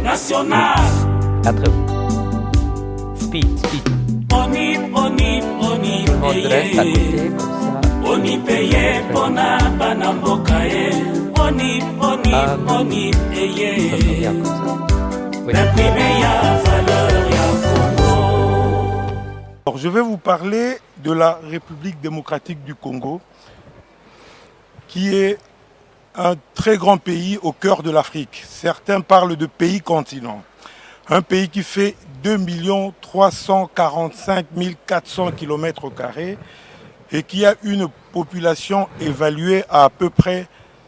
national. Speed. Onip, On reste à côté comme ça. onip, eye, pona, banamboka, onip, Ça fait bien comme ça. Oui. la plus meilleure valeur, ya Congo. Alors, je vais vous parler de la République démocratique du Congo, qui est un très grand pays au cœur de l'Afrique. Certains parlent de pays-continent. Un pays qui fait 2 345 400 km² et qui a une population évaluée à peu près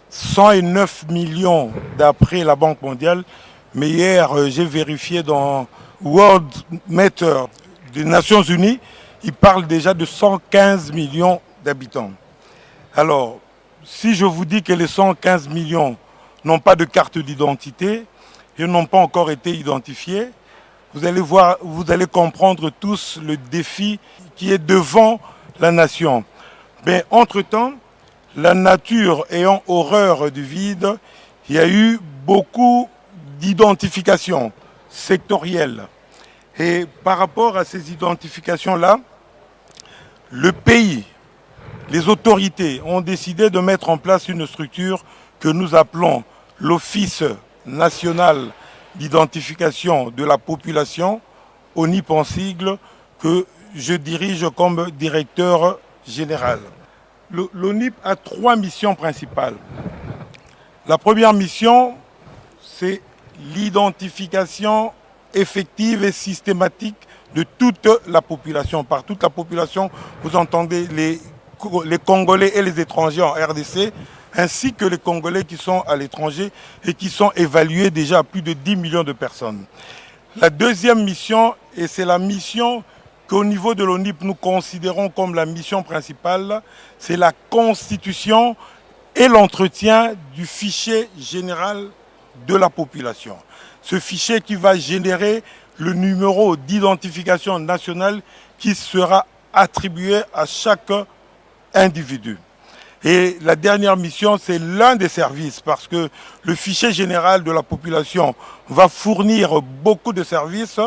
109 millions d'après la Banque mondiale. Mais hier, j'ai vérifié dans World Matter des Nations Unies, il parle déjà de 115 millions d'habitants. Alors, si je vous dis que les 115 millions n'ont pas de carte d'identité et n'ont pas encore été identifiés, vous allez comprendre tous le défi qui est devant la nation. Mais entre-temps, la nature ayant horreur du vide, il y a eu beaucoup d'identifications sectorielles. Et par rapport à ces identifications-là, le pays, les autorités ont décidé de mettre en place une structure que nous appelons l'Office national d'identification de la population, ONIP en sigle, que je dirige comme directeur général. L'ONIP a 3 missions principales. La première mission, c'est l'identification effective et systématique de toute la population. Par toute la population, vous entendez les Congolais et les étrangers en RDC, ainsi que les Congolais qui sont à l'étranger et qui sont évalués déjà à plus de 10 millions de personnes. La deuxième mission, et c'est la mission qu'au niveau de l'ONIP nous considérons comme la mission principale, c'est la constitution et l'entretien du fichier général de la population. Ce fichier qui va générer le numéro d'identification nationale qui sera attribué à chaque individu. Et la dernière mission, c'est l'un des services, parce que le fichier général de la population va fournir beaucoup de services,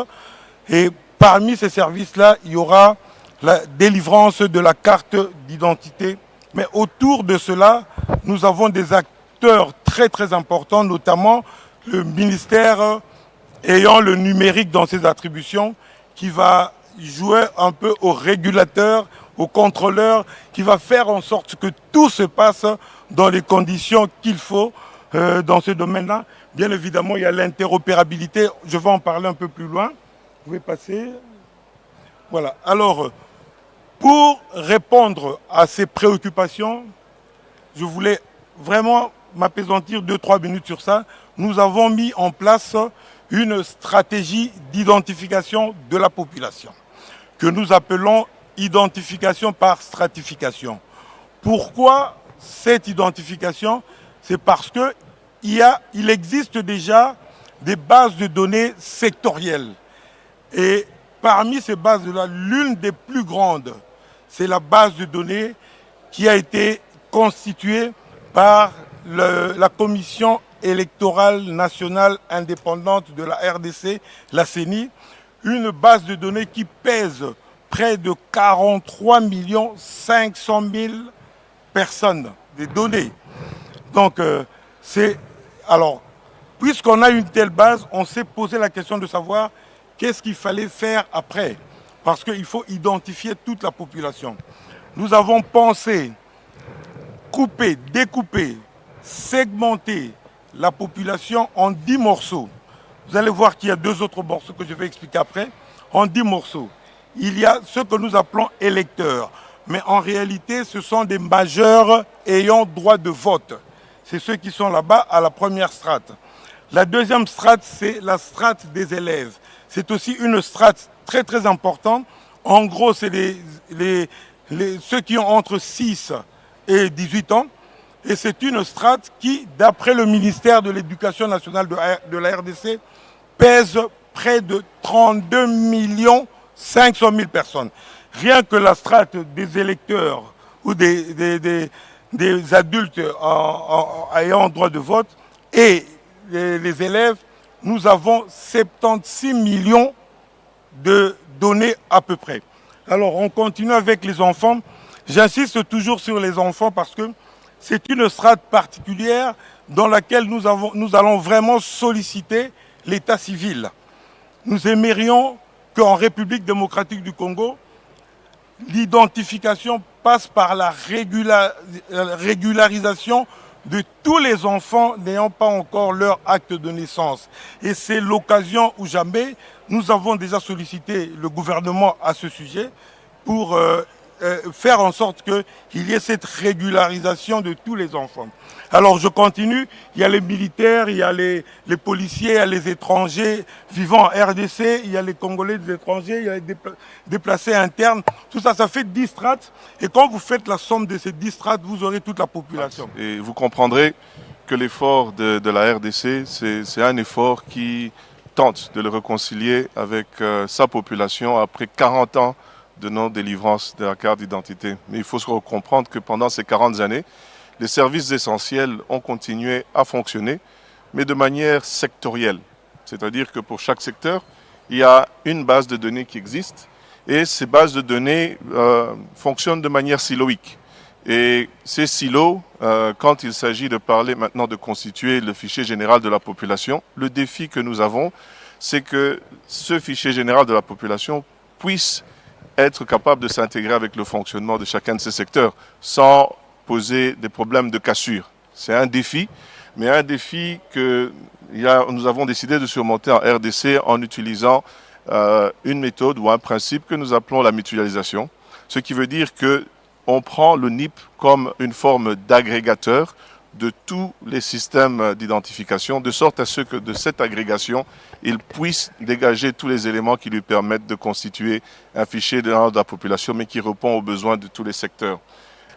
et parmi ces services-là, il y aura la délivrance de la carte d'identité. Mais autour de cela, nous avons des acteurs très très importants, notamment le ministère ayant le numérique dans ses attributions, qui va jouer un peu au régulateur, au contrôleur, qui va faire en sorte que tout se passe dans les conditions qu'il faut dans ce domaine-là. Bien évidemment, il y a l'interopérabilité. Je vais en parler un peu plus loin. Vous pouvez passer. Voilà. Alors, pour répondre à ces préoccupations, je voulais vraiment m'appesantir 2-3 minutes sur ça. Nous avons mis en place une stratégie d'identification de la population que nous appelons identification par stratification. Pourquoi cette identification? C'est parce qu'il existe déjà des bases de données sectorielles. Et parmi ces bases-là, l'une des plus grandes, c'est la base de données qui a été constituée par la Commission électorale nationale indépendante de la RDC, la CENI, une base de données qui pèse près de 43 500 000 personnes, des données. Donc, alors, puisqu'on a une telle base, on s'est posé la question de savoir qu'est-ce qu'il fallait faire après, parce qu'il faut identifier toute la population. Nous avons pensé couper, découper, segmenter la population en 10 morceaux. Vous allez voir qu'il y a 2 autres morceaux que je vais expliquer après. En 10 morceaux, il y a ce que nous appelons électeurs. Mais en réalité, ce sont des majeurs ayant droit de vote. C'est ceux qui sont là-bas à la première strate. La deuxième strate, c'est la strate des élèves. C'est aussi une strate très très importante. En gros, c'est ceux qui ont entre 6 et 18 ans. Et c'est une strate qui, d'après le ministère de l'Éducation nationale de la RDC, pèse près de 32 500 000 personnes. Rien que la strate des électeurs ou des adultes ayant droit de vote et les élèves, nous avons 76 millions de données à peu près. Alors on continue avec les enfants. J'insiste toujours sur les enfants parce que c'est une strate particulière dans laquelle nous allons vraiment solliciter l'état civil. Nous aimerions qu'en République démocratique du Congo, l'identification passe par la régularisation de tous les enfants n'ayant pas encore leur acte de naissance. Et c'est l'occasion où jamais nous avons déjà sollicité le gouvernement à ce sujet pour faire en sorte qu'il y ait cette régularisation de tous les enfants. Alors je continue, il y a les militaires, il y a les policiers, il y a les étrangers vivant en RDC, il y a les Congolais des étrangers, il y a les déplacés internes. Tout ça, ça fait 10 strates. Et quand vous faites la somme de ces 10 strates, vous aurez toute la population. Et vous comprendrez que l'effort de la RDC, c'est un effort qui tente de le réconcilier avec sa population après 40 ans de non-délivrance de la carte d'identité. Mais il faut se comprendre que pendant ces 40 années, les services essentiels ont continué à fonctionner, mais de manière sectorielle. C'est-à-dire que pour chaque secteur, il y a une base de données qui existe et ces bases de données fonctionnent de manière siloïque. Et ces silos, quand il s'agit de parler maintenant de constituer le fichier général de la population, le défi que nous avons, c'est que ce fichier général de la population puisse être capable de s'intégrer avec le fonctionnement de chacun de ces secteurs sans poser des problèmes de cassure. C'est un défi, mais un défi que nous avons décidé de surmonter en RDC en utilisant une méthode ou un principe que nous appelons la mutualisation. Ce qui veut dire qu'on prend le NIP comme une forme d'agrégateur de tous les systèmes d'identification, de sorte à ce que de cette agrégation, il puisse dégager tous les éléments qui lui permettent de constituer un fichier de la population, mais qui répond aux besoins de tous les secteurs.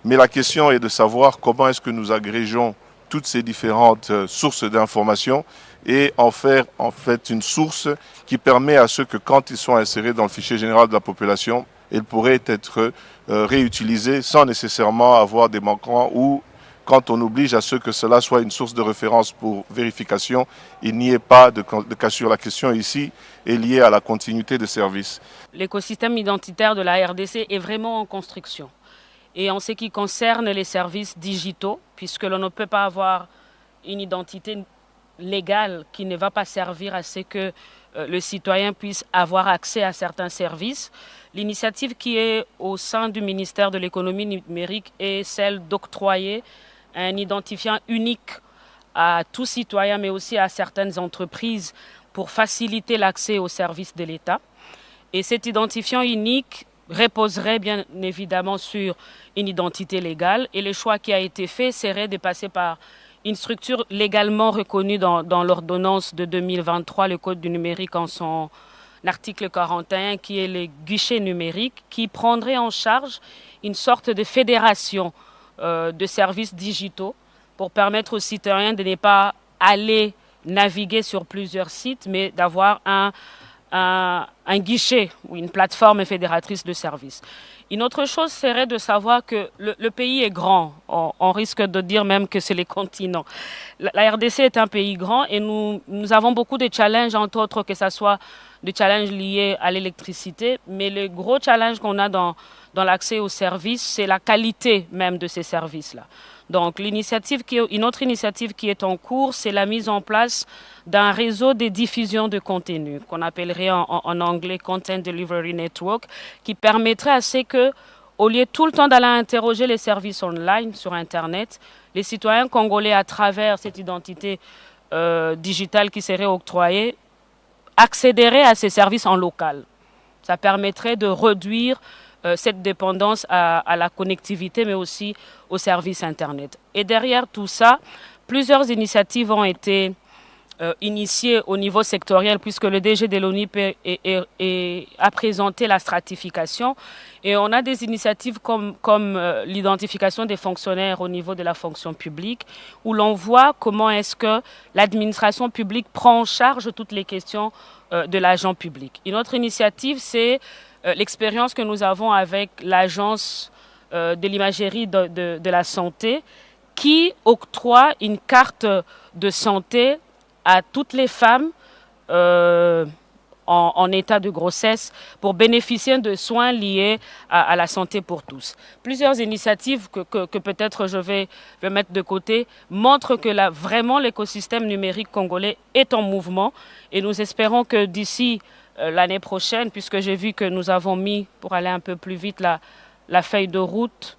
Mais la question est de savoir comment est-ce que nous agrégeons toutes ces différentes sources d'informations et en faire en fait une source qui permet à ceux que quand ils sont insérés dans le fichier général de la population, ils pourraient être réutilisés sans nécessairement avoir des manquements ou quand on oblige à ce que cela soit une source de référence pour vérification, il n'y ait pas de cassure. La question ici est liée à la continuité de service. L'écosystème identitaire de la RDC est vraiment en construction. Et en ce qui concerne les services digitaux, puisque l'on ne peut pas avoir une identité légale qui ne va pas servir à ce que le citoyen puisse avoir accès à certains services, l'initiative qui est au sein du ministère de l'économie numérique est celle d'octroyer un identifiant unique à tout citoyen, mais aussi à certaines entreprises pour faciliter l'accès aux services de l'État. Et cet identifiant unique reposerait bien évidemment sur une identité légale. Et le choix qui a été fait serait de passer par une structure légalement reconnue dans l'ordonnance de 2023, le Code du numérique en son article 41, qui est le guichet numérique, qui prendrait en charge une sorte de fédération de services digitaux pour permettre aux citoyens de ne pas aller naviguer sur plusieurs sites, mais d'avoir un guichet ou une plateforme fédératrice de services. Une autre chose serait de savoir que le pays est grand. On risque de dire même que c'est les continents. La RDC est un pays grand et nous avons beaucoup de challenges, entre autres que ce soit des challenges liés à l'électricité, mais le gros challenge qu'on a dans l'accès aux services, c'est la qualité même de ces services-là. Donc une autre initiative qui est en cours, c'est la mise en place d'un réseau de diffusion de contenu, qu'on appellerait en anglais Content Delivery Network, qui permettrait à ce que, au lieu tout le temps d'aller interroger les services online sur Internet, les citoyens congolais, à travers cette identité digitale qui serait octroyée, accéderaient à ces services en local. Ça permettrait de réduire cette dépendance à la connectivité, mais aussi aux services Internet. Et derrière tout ça, plusieurs initiatives ont été initiées au niveau sectoriel, puisque le DG de l'ONIP a présenté la stratification. Et on a des initiatives comme l'identification des fonctionnaires au niveau de la fonction publique, où l'on voit comment est-ce que l'administration publique prend en charge toutes les questions de l'agent public. Une autre initiative, c'est l'expérience que nous avons avec l'agence de l'imagerie de la santé qui octroie une carte de santé à toutes les femmes en état de grossesse pour bénéficier de soins liés à la santé pour tous. Plusieurs initiatives que peut-être je vais mettre de côté montrent que là, vraiment l'écosystème numérique congolais est en mouvement et nous espérons que d'ici l'année prochaine, puisque j'ai vu que nous avons mis, pour aller un peu plus vite, la feuille de route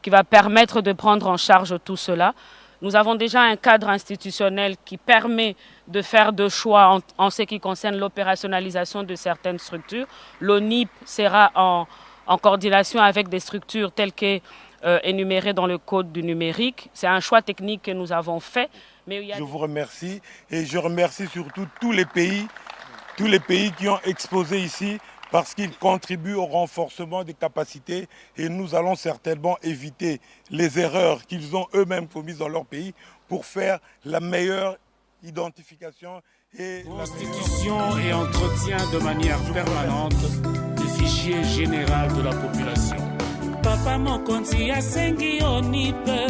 qui va permettre de prendre en charge tout cela. Nous avons déjà un cadre institutionnel qui permet de faire des choix en ce qui concerne l'opérationnalisation de certaines structures. L'ONIP sera en coordination avec des structures telles qu'énumérées dans le Code du numérique. C'est un choix technique que nous avons fait. Mais Je vous remercie et je remercie surtout tous les pays qui ont exposé ici parce qu'ils contribuent au renforcement des capacités et nous allons certainement éviter les erreurs qu'ils ont eux-mêmes commises dans leur pays pour faire la meilleure identification et Constitution et entretien de manière permanente du fichier général de la population. Papa mokonzi asengi onipe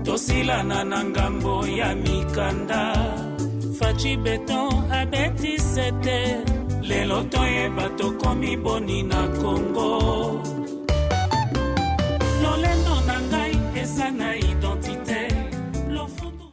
tosilana na ngambo ya mikanda faci beton abeti sete lelo toyeba tokomi boni na Congo